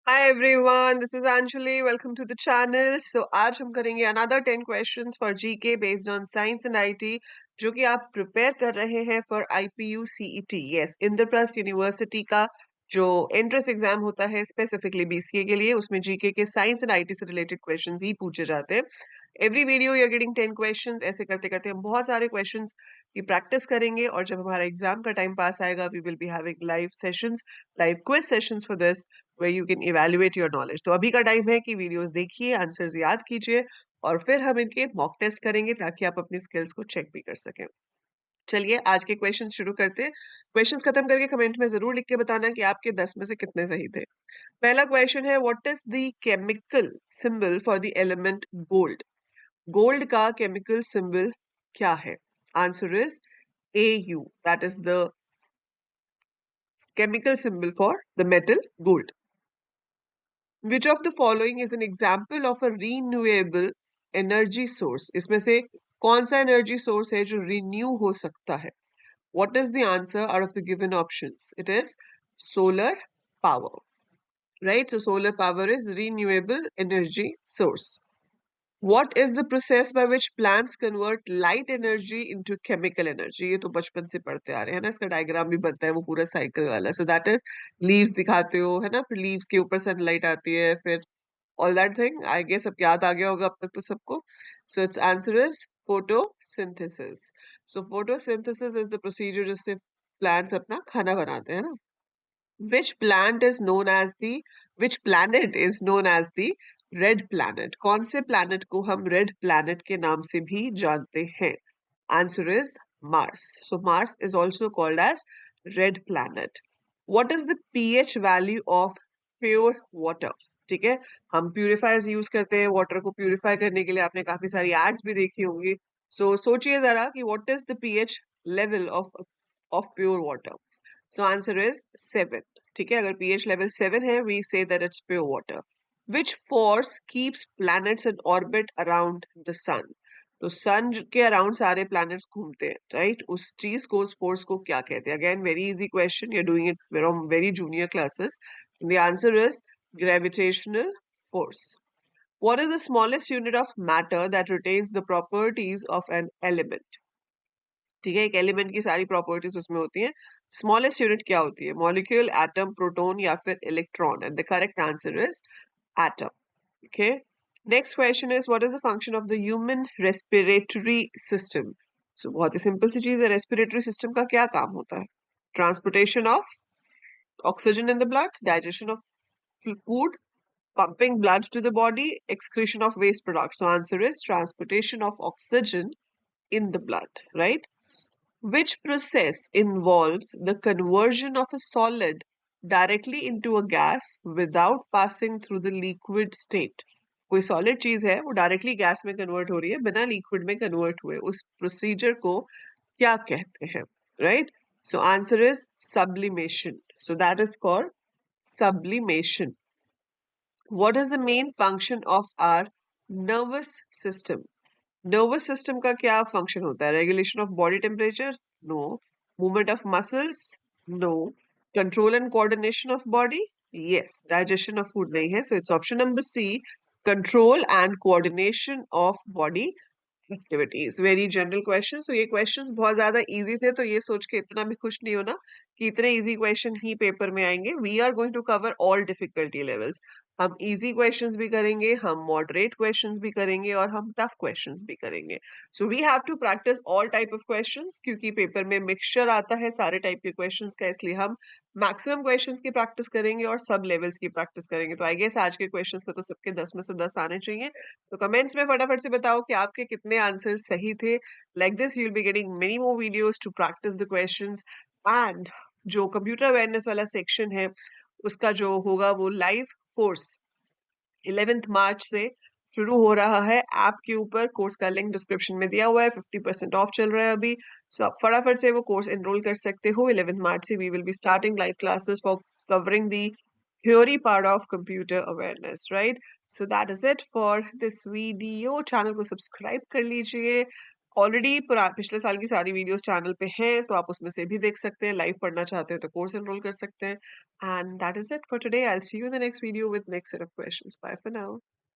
Hi everyone, this is Anjali. Welcome to the channel. So आज हम करेंगे another 10 questions for GK based on science and IT जो कि आप prepare कर रहे हैं for IPU CET. Yes, Indraprastha university का जो एंट्रेंस एग्जाम होता है स्पेसिफिकली बीसीए के लिए उसमें जीके के साइंस एंड आईटी से रिलेटेड क्वेश्चंस ही पूछे जाते हैं. Every video you are getting 10 questions. ऐसे करते करते हम बहुत सारे क्वेश्चंस की प्रैक्टिस करेंगे और जब हमारा एग्जाम का टाइम पास आएगा we will be having live sessions, live quiz sessions for this where you can evaluate your knowledge. तो अभी का टाइम है कि वीडियोस देखिए, आंसर्स याद कीजिए और फिर हम इनके मॉक टेस्ट करेंगे ताकि आप अपनी स्किल्स को चेक भी कर सकें. चलिए आज के क्वेश्चन शुरू करते हैं. क्वेश्चंस खत्म करके कमेंट में जरूर लिख के बताना कि आपके 10 में से कितने सही थे. पहला क्वेश्चन है what is the chemical symbol for the element gold. Gold का केमिकल सिंबल क्या है? Answer is AU. That is the chemical symbol for the metal gold. Which of the following is an example of a renewable energy source? इसमें से कौन सा energy source है जो renew हो सकता है? What is the answer out of the given options? It is solar power, right? So solar power is renewable energy source. What is the process by which plants convert light energy into chemical energy? ये तो बचपन से पढ़ते आ रहे हैं ना, इसका diagram भी बनता है वो पूरा साइकिल वाला. So that is leaves दिखाते हो है ना, फिर leaves के ऊपर sunlight आती है, फिर all that thing. I guess अब याद आ गया होगा अब तक तो सबको. So its answer is photosynthesis. So photosynthesis is the procedure जिससे plants अपना खाना बनाते हैं ना. Which plant is known as the which planet is known as the red planet? कौन से planet को हम red planet के नाम से भी जानते हैं? Answer is Mars. So Mars is also called as red planet. What is the pH value of pure water? ठीक है, हम प्यूरिफायर्स यूज करते हैं वाटर को प्यूरिफाई करने के लिए. आपने काफी सारी एड्स भी देखी होंगी. सो सोचिए जरा कि what is the pH level of pure water. So answer is 7. ठीक है, अगर पीएच लेवल 7 है we say that it's pure water. Which force keeps planets in orbit around the sun. तो सन के अराउंड सारे प्लैनेट्स घूमते हैं, right? उस चीज को, उस फोर्स को क्या कहते हैं? Again very easy question, you are doing it from very junior classes. The answer is gravitational force. What is the smallest unit of matter that retains the properties of an element? ठीक है, एक element की सारी properties उसमें होती हैं. Smallest unit क्या होती है? मॉलिक्यूल, एटम, प्रोटॉन या फिर electron? And the correct answer is atom. Okay, next question is what is the function of the human respiratory system. So बहुत ही सिंपल सी चीज है, रेस्पिरेटरी सिस्टम का क्या काम होता है? Transportation of oxygen in the blood, digestion of food, pumping blood to the body, excretion of waste products. So answer is transportation of oxygen in the blood, right? Which process involves the conversion of a solid directly into a gas without passing through the liquid state? कोई solid चीज है वो directly gas में convert हो रही है बिना liquid में कन्वर्ट हुए, उस प्रोसीजर को क्या कहते हैं? Right, so answer is sublimation. So that is called sublimation. What is the main function of our nervous system? Nervous system का क्या function होता है? Regulation of body temperature? No. Movement of muscles? No. Control and coordination of body? Yes. Digestion of food नहीं है. So it's option number C. Control and coordination of body activities. Very general question. तो ये questions बहुत ज्यादा easy थे, तो ये सोच के इतना भी खुश नहीं होना कि इतने इजी क्वेश्चन ही पेपर में आएंगे. We are going to cover all difficulty levels. हम इजी क्वेश्चंस भी करेंगे, हम मॉडरेट क्वेश्चंस भी करेंगे और हम टफ क्वेश्चंस भी करेंगे. So we have to practice all type of questions क्योंकि पेपर में मिक्सचर आता है सारे टाइप के क्वेश्चंस का, इसलिए हम मैक्सिमम क्वेश्चंस की प्रैक्टिस करेंगे और सब लेवल्स की प्रैक्टिस करेंगे. तो आई गेस आज के क्वेश्चंस में तो सबके 10 में से 10 आने चाहिए. तो कमेंट्स में फटाफट से बताओ कि आपके कितने आंसर सही थे. Like this you will be getting many more videos to practice the questions. And जो कंप्यूटर अवेयरनेस वाला सेक्शन है उसका जो होगा वो लाइव कोर्स 11th मार्च से शुरू हो रहा है. ऐप के ऊपर कोर्स का लिंक डिस्क्रिप्शन में दिया हुआ है. 50% ऑफ चल रहा है अभी. सो आप फटाफट से वो कोर्स एनरोल कर सकते हो. 11th मार्च से we will be starting live classes for covering the theory part of computer awareness, right? So that is it for this video. Channel को सब्सक्राइब कर लीजिए ऑलरेडी पिछले साल की सारी वीडियोस चैनल पे हैं, तो आप उसमें से भी देख सकते हैं। लाइव पढ़ना चाहते हैं तो कोर्स एनरोल कर सकते हैं। And that is it for today. I will see you in the next video with next set of questions. Bye for now.